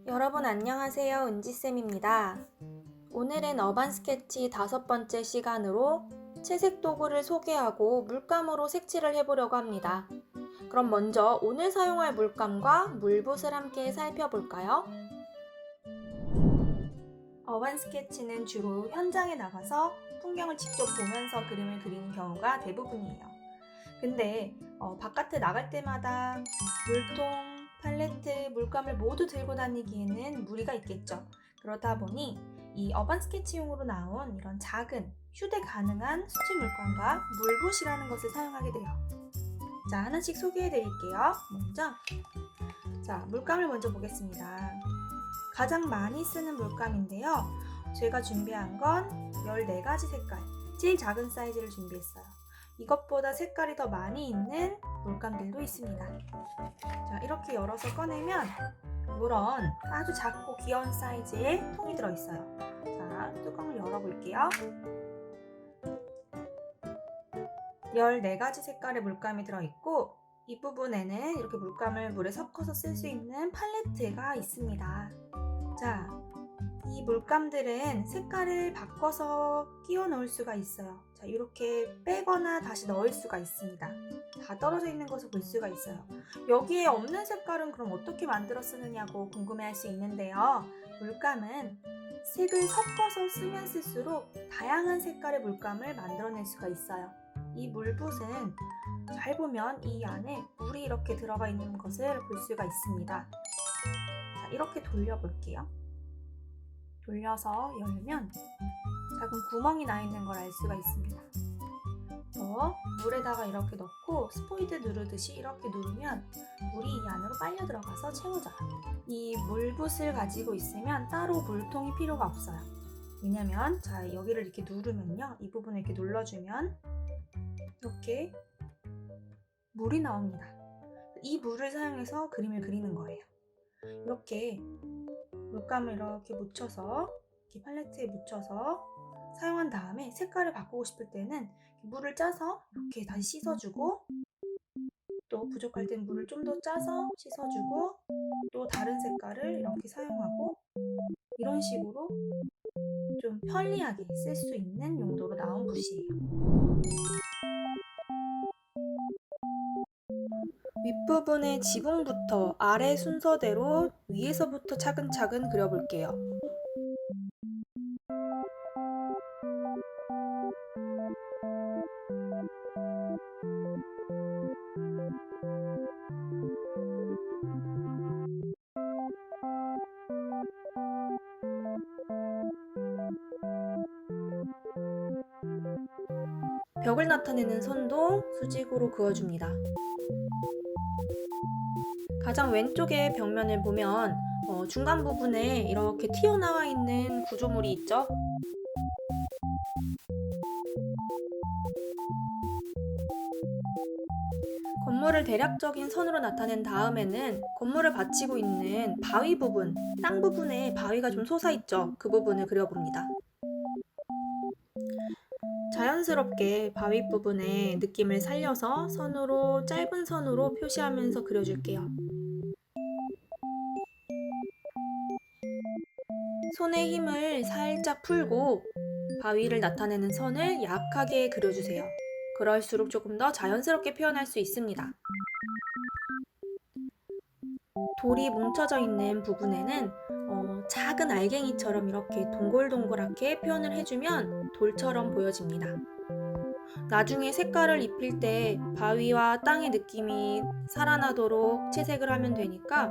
여러분 안녕하세요. 은지쌤입니다. 오늘은 어반 스케치 5번째 시간으로 채색 도구를 소개하고 물감으로 색칠을 해보려고 합니다. 그럼 먼저 오늘 사용할 물감과 물붓을 함께 살펴볼까요? 어반 스케치는 주로 현장에 나가서 풍경을 직접 보면서 그림을 그리는 경우가 대부분이에요. 근데 바깥에 나갈 때마다 물통, 팔레트, 물감을 모두 들고 다니기에는 무리가 있겠죠. 그렇다 보니 이 어반 스케치용으로 나온 이런 작은 휴대 가능한 수채 물감과 물붓이라는 것을 사용하게 돼요. 자, 하나씩 소개해 드릴게요. 먼저 물감을 먼저 보겠습니다. 가장 많이 쓰는 물감인데요. 제가 준비한 건 14가지 색깔, 제일 작은 사이즈를 준비했어요. 이것보다 색깔이 더 많이 있는 물감들도 있습니다. 자, 이렇게 열어서 꺼내면 이런 아주 작고 귀여운 사이즈의 통이 들어있어요. 자, 뚜껑을 열어볼게요. 14가지 색깔의 물감이 들어있고 이 부분에는 이렇게 물감을 물에 섞어서 쓸 수 있는 팔레트가 있습니다. 자, 이 물감들은 색깔을 바꿔서 끼워 넣을 수가 있어요. 자, 이렇게 빼거나 다시 넣을 수가 있습니다. 다 떨어져 있는 것을 볼 수가 있어요. 여기에 없는 색깔은 그럼 어떻게 만들어 쓰느냐고 궁금해할 수 있는데요. 물감은 색을 섞어서 쓰면 쓸수록 다양한 색깔의 물감을 만들어낼 수가 있어요. 이 물붓은 잘 보면 이 안에 물이 이렇게 들어가 있는 것을 볼 수가 있습니다. 자, 이렇게 돌려볼게요. 돌려서 열면 작은 구멍이 나 있는 걸 알 수가 있습니다. 물에다가 이렇게 넣고 스포이드 누르듯이 이렇게 누르면 물이 이 안으로 빨려 들어가서 채워져요. 이 물붓을 가지고 있으면 따로 물통이 필요가 없어요. 왜냐면 자, 여기를 이렇게 누르면요, 이 부분을 이렇게 눌러주면 이렇게 물이 나옵니다. 이 물을 사용해서 그림을 그리는 거예요. 이렇게 물감을 이렇게 묻혀서 이렇게 팔레트에 묻혀서 사용한 다음에 색깔을 바꾸고 싶을 때는 물을 짜서 이렇게 다시 씻어주고, 또 부족할 땐 물을 좀 더 짜서 씻어주고, 또 다른 색깔을 이렇게 사용하고, 이런 식으로 좀 편리하게 쓸 수 있는 용도로 나온 붓이에요. 윗부분의 지붕부터 아래 순서대로 위에서부터 차근차근 그려볼게요. 벽을 나타내는 선도 수직으로 그어줍니다. 가장 왼쪽의 벽면을 보면 중간 부분에 이렇게 튀어나와 있는 구조물이 있죠? 건물을 대략적인 선으로 나타낸 다음에는 건물을 받치고 있는 바위 부분, 땅 부분에 바위가 좀 솟아있죠? 그 부분을 그려봅니다. 자연스럽게 바위 부분의 느낌을 살려서 짧은 선으로 표시하면서 그려줄게요. 손의 힘을 살짝 풀고 바위를 나타내는 선을 약하게 그려주세요. 그럴수록 조금 더 자연스럽게 표현할 수 있습니다. 돌이 뭉쳐져 있는 부분에는 작은 알갱이처럼 이렇게 동글동글하게 표현을 해주면 돌처럼 보여집니다. 나중에 색깔을 입힐 때 바위와 땅의 느낌이 살아나도록 채색을 하면 되니까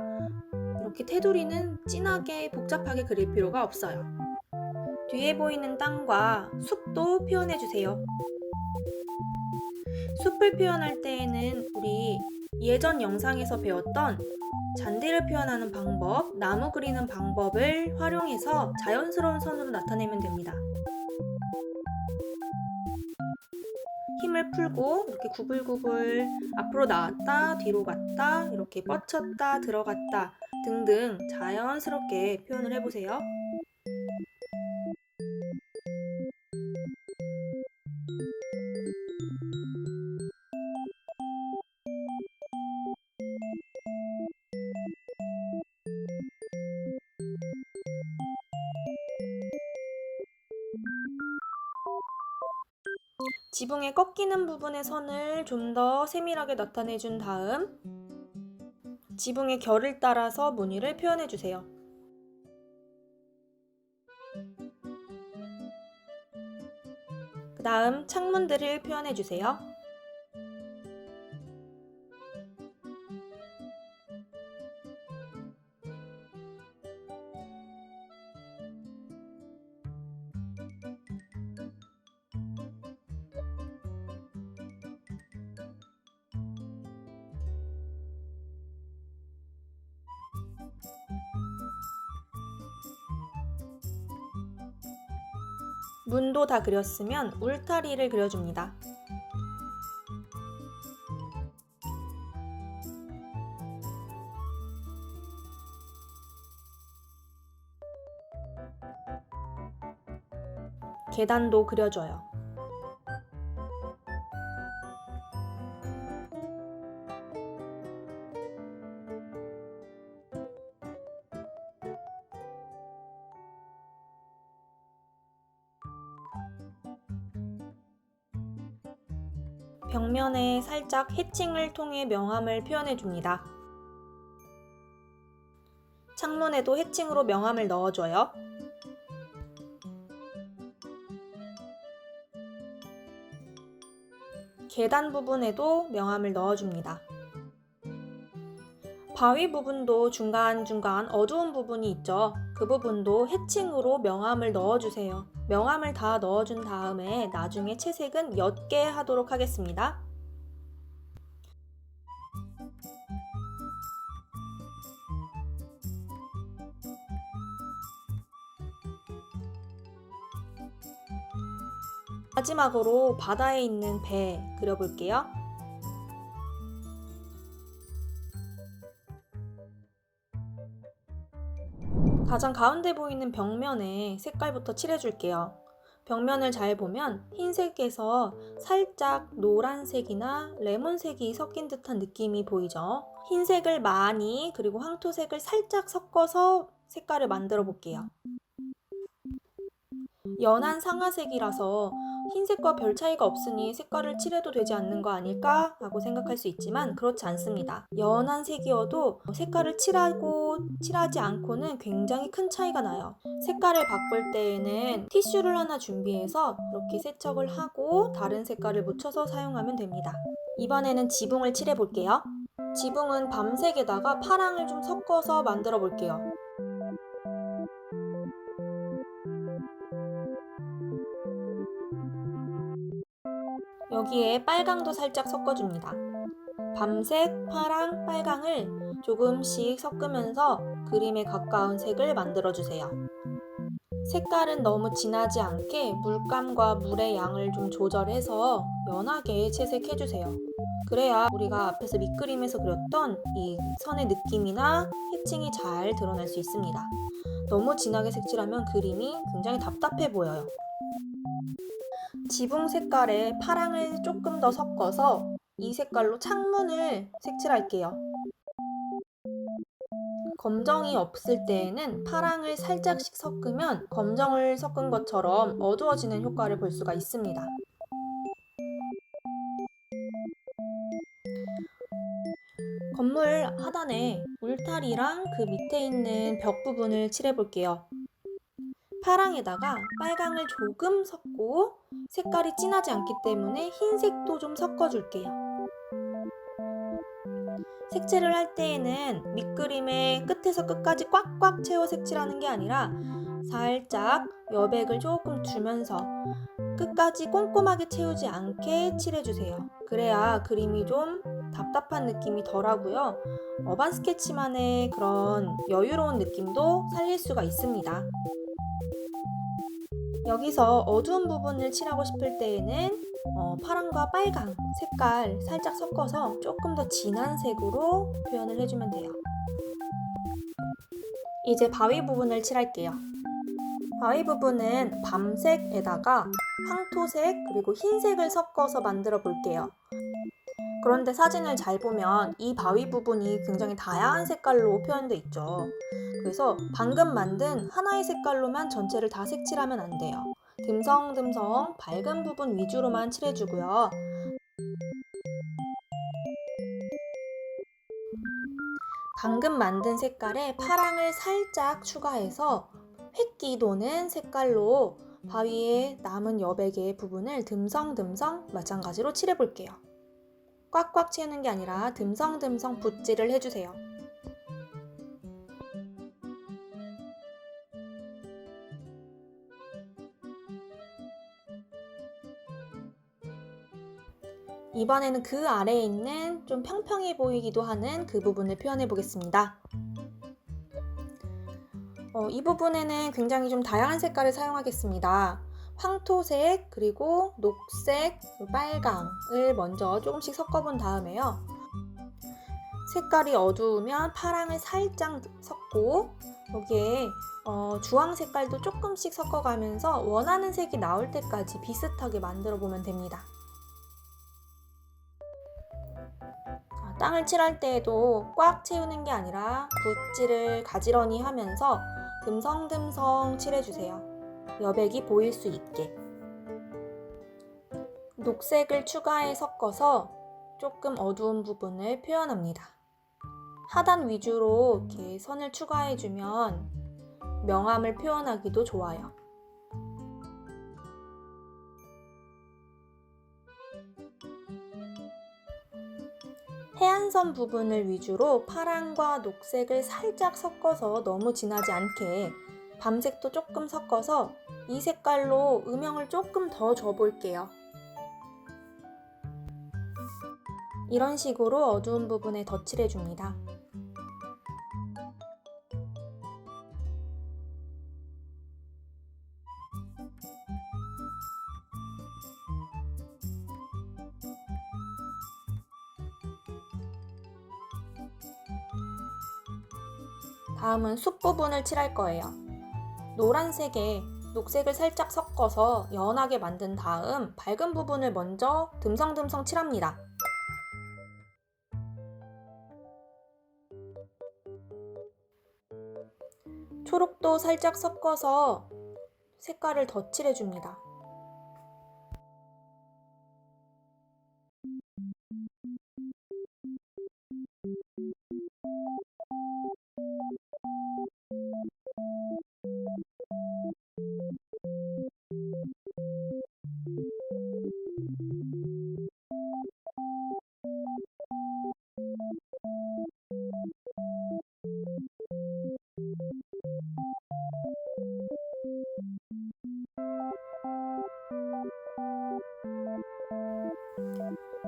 이렇게 테두리는 진하게 복잡하게 그릴 필요가 없어요. 뒤에 보이는 땅과 숲도 표현해주세요. 숲을 표현할 때에는 우리 예전 영상에서 배웠던 잔디를 표현하는 방법, 나무 그리는 방법을 활용해서 자연스러운 선으로 나타내면 됩니다. 힘을 풀고 이렇게 구불구불 앞으로 나왔다, 뒤로 갔다, 이렇게 뻗쳤다, 들어갔다 등등 자연스럽게 표현을 해보세요. 지붕에 꺾이는 부분의 선을 좀 더 세밀하게 나타내 준 다음 지붕의 결을 따라서 무늬를 표현해 주세요. 그 다음 창문들을 표현해 주세요. 문도 다 그렸으면 울타리를 그려줍니다. 계단도 그려줘요. 벽면에 살짝 해칭을 통해 명암을 표현해 줍니다. 창문에도 해칭으로 명암을 넣어줘요. 계단 부분에도 명암을 넣어줍니다. 바위 부분도 중간중간 어두운 부분이 있죠. 그 부분도 해칭으로 명암을 넣어주세요. 명암을 다 넣어준 다음에 나중에 채색은 옅게 하도록 하겠습니다. 마지막으로 바다에 있는 배 그려볼게요. 가장 가운데 보이는 벽면에 색깔부터 칠해줄게요. 벽면을 잘 보면 흰색에서 살짝 노란색이나 레몬색이 섞인 듯한 느낌이 보이죠? 흰색을 많이 그리고 황토색을 살짝 섞어서 색깔을 만들어 볼게요. 연한 상아색이라서 흰색과 별 차이가 없으니 색깔을 칠해도 되지 않는 거 아닐까 하고 생각할 수 있지만 그렇지 않습니다. 연한 색이어도 색깔을 칠하지 않고는 굉장히 큰 차이가 나요. 색깔을 바꿀 때에는 티슈를 하나 준비해서 이렇게 세척을 하고 다른 색깔을 묻혀서 사용하면 됩니다. 이번에는 지붕을 칠해 볼게요. 지붕은 밤색에다가 파랑을 좀 섞어서 만들어 볼게요. 여기에 빨강도 살짝 섞어줍니다. 밤색, 파랑, 빨강을 조금씩 섞으면서 그림에 가까운 색을 만들어주세요. 색깔은 너무 진하지 않게 물감과 물의 양을 좀 조절해서 연하게 채색해주세요. 그래야 우리가 앞에서 밑그림에서 그렸던 이 선의 느낌이나 해칭이 잘 드러날 수 있습니다. 너무 진하게 색칠하면 그림이 굉장히 답답해 보여요. 지붕 색깔에 파랑을 조금 더 섞어서 이 색깔로 창문을 색칠할게요. 검정이 없을 때에는 파랑을 살짝씩 섞으면 검정을 섞은 것처럼 어두워지는 효과를 볼 수가 있습니다. 건물 하단에 울타리랑 그 밑에 있는 벽 부분을 칠해볼게요. 파랑에다가 빨강을 조금 섞고 색깔이 진하지 않기 때문에 흰색도 좀 섞어줄게요. 색칠을 할 때에는 밑그림의 끝에서 끝까지 꽉꽉 채워 색칠하는 게 아니라 살짝 여백을 조금 주면서 끝까지 꼼꼼하게 채우지 않게 칠해주세요. 그래야 그림이 좀 답답한 느낌이 덜하고요. 어반 스케치만의 그런 여유로운 느낌도 살릴 수가 있습니다. 여기서 어두운 부분을 칠하고 싶을 때에는 파랑과 빨강 색깔 살짝 섞어서 조금 더 진한 색으로 표현을 해주면 돼요. 이제 바위 부분을 칠할게요. 바위 부분은 밤색에다가 황토색 그리고 흰색을 섞어서 만들어 볼게요. 그런데 사진을 잘 보면 이 바위 부분이 굉장히 다양한 색깔로 표현되어 있죠. 그래서 방금 만든 하나의 색깔로만 전체를 다 색칠하면 안 돼요. 듬성듬성 밝은 부분 위주로만 칠해주고요. 방금 만든 색깔에 파랑을 살짝 추가해서 획기 도는 색깔로 바위에 남은 여백의 부분을 듬성듬성 마찬가지로 칠해볼게요. 꽉꽉 채우는 게 아니라 듬성듬성 붓질을 해주세요. 이번에는 그 아래에 있는 좀 평평해 보이기도 하는 그 부분을 표현해 보겠습니다. 이 부분에는 굉장히 좀 다양한 색깔을 사용하겠습니다. 황토색, 그리고 녹색, 빨강을 먼저 조금씩 섞어본 다음에요. 색깔이 어두우면 파랑을 살짝 섞고 여기에 주황 색깔도 조금씩 섞어가면서 원하는 색이 나올 때까지 비슷하게 만들어 보면 됩니다. 땅을 칠할 때에도 꽉 채우는 게 아니라 붓질을 가지런히 하면서 듬성듬성 칠해주세요. 여백이 보일 수 있게. 녹색을 추가해 섞어서 조금 어두운 부분을 표현합니다. 하단 위주로 이렇게 선을 추가해주면 명암을 표현하기도 좋아요. 해안선 부분을 위주로 파랑과 녹색을 살짝 섞어서 너무 진하지 않게 밤색도 조금 섞어서 이 색깔로 음영을 조금 더 줘볼게요. 이런 식으로 어두운 부분에 덧칠해줍니다. 다음은 숲 부분을 칠할 거예요. 노란색에 녹색을 살짝 섞어서 연하게 만든 다음 밝은 부분을 먼저 듬성듬성 칠합니다. 초록도 살짝 섞어서 색깔을 더 칠해줍니다.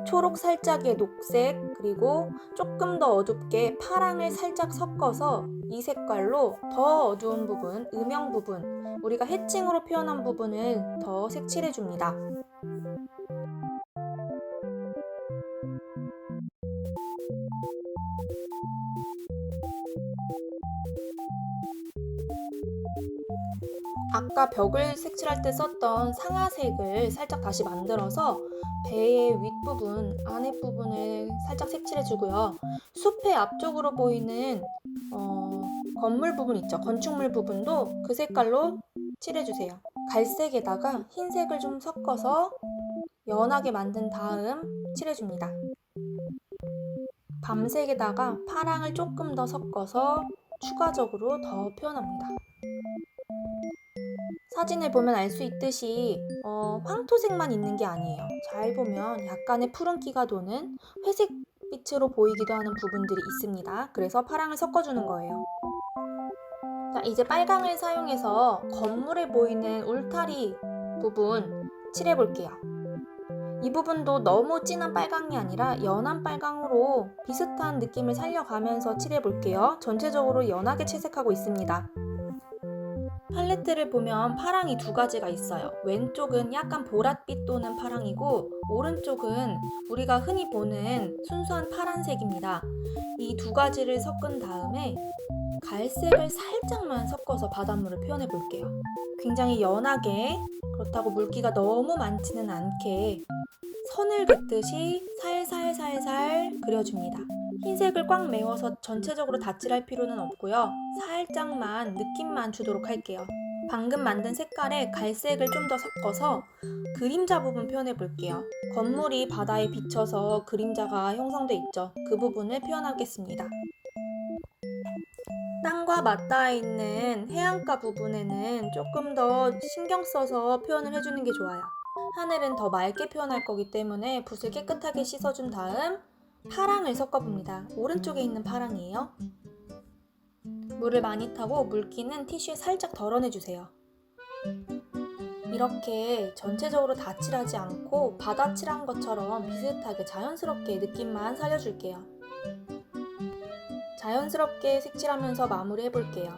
초록 살짝의 녹색, 그리고 조금 더 어둡게 파랑을 살짝 섞어서 이 색깔로 더 어두운 부분, 음영 부분, 우리가 해칭으로 표현한 부분을 더 색칠해줍니다. 아까 벽을 색칠할 때 썼던 상아색을 살짝 다시 만들어서 배의 윗부분, 아랫부분을 살짝 색칠해주고요. 숲의 앞쪽으로 보이는 건물 부분 있죠? 건축물 부분도 그 색깔로 칠해주세요. 갈색에다가 흰색을 좀 섞어서 연하게 만든 다음 칠해줍니다. 밤색에다가 파랑을 조금 더 섞어서 추가적으로 더 표현합니다. 사진을 보면 알 수 있듯이 황토색만 있는 게 아니에요. 잘 보면 약간의 푸른기가 도는 회색 빛으로 보이기도 하는 부분들이 있습니다. 그래서 파랑을 섞어주는 거예요. 자, 이제 빨강을 사용해서 건물에 보이는 울타리 부분 칠해볼게요. 이 부분도 너무 진한 빨강이 아니라 연한 빨강으로 비슷한 느낌을 살려가면서 칠해볼게요. 전체적으로 연하게 채색하고 있습니다. 팔레트를 보면 파랑이 두 가지가 있어요. 왼쪽은 약간 보랏빛 도는 파랑이고 오른쪽은 우리가 흔히 보는 순수한 파란색입니다. 이 두 가지를 섞은 다음에 갈색을 살짝만 섞어서 바닷물을 표현해 볼게요. 굉장히 연하게, 그렇다고 물기가 너무 많지는 않게 선을 긋듯이 살살살살 그려줍니다. 흰색을 꽉 메워서 전체적으로 다 칠할 필요는 없고요. 살짝만 느낌만 주도록 할게요. 방금 만든 색깔에 갈색을 좀 더 섞어서 그림자 부분 표현해 볼게요. 건물이 바다에 비쳐서 그림자가 형성돼 있죠. 그 부분을 표현하겠습니다. 땅과 맞닿아 있는 해안가 부분에는 조금 더 신경 써서 표현을 해주는 게 좋아요. 하늘은 더 맑게 표현할 거기 때문에 붓을 깨끗하게 씻어준 다음 파랑을 섞어봅니다. 오른쪽에 있는 파랑이에요. 물을 많이 타고 물기는 티슈에 살짝 덜어내주세요. 이렇게 전체적으로 다 칠하지 않고 바다 칠한 것처럼 비슷하게 자연스럽게 느낌만 살려줄게요. 자연스럽게 색칠하면서 마무리 해볼게요.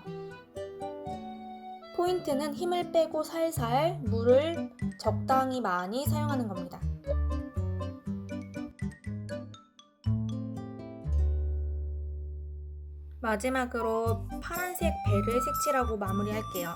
포인트는 힘을 빼고 살살 물을 적당히 많이 사용하는 겁니다. 마지막으로 파란색 배를 색칠하고 마무리할게요.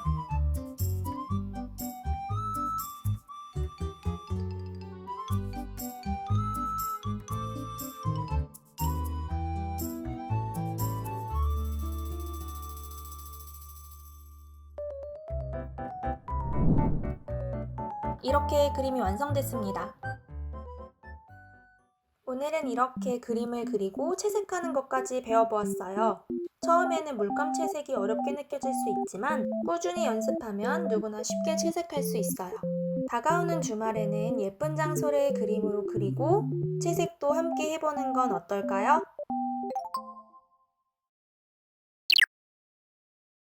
이렇게 그림이 완성됐습니다. 오늘은 이렇게 그림을 그리고 채색하는 것까지 배워보았어요. 처음에는 물감 채색이 어렵게 느껴질 수 있지만 꾸준히 연습하면 누구나 쉽게 채색할 수 있어요. 다가오는 주말에는 예쁜 장소를 그림으로 그리고 채색도 함께 해보는 건 어떨까요?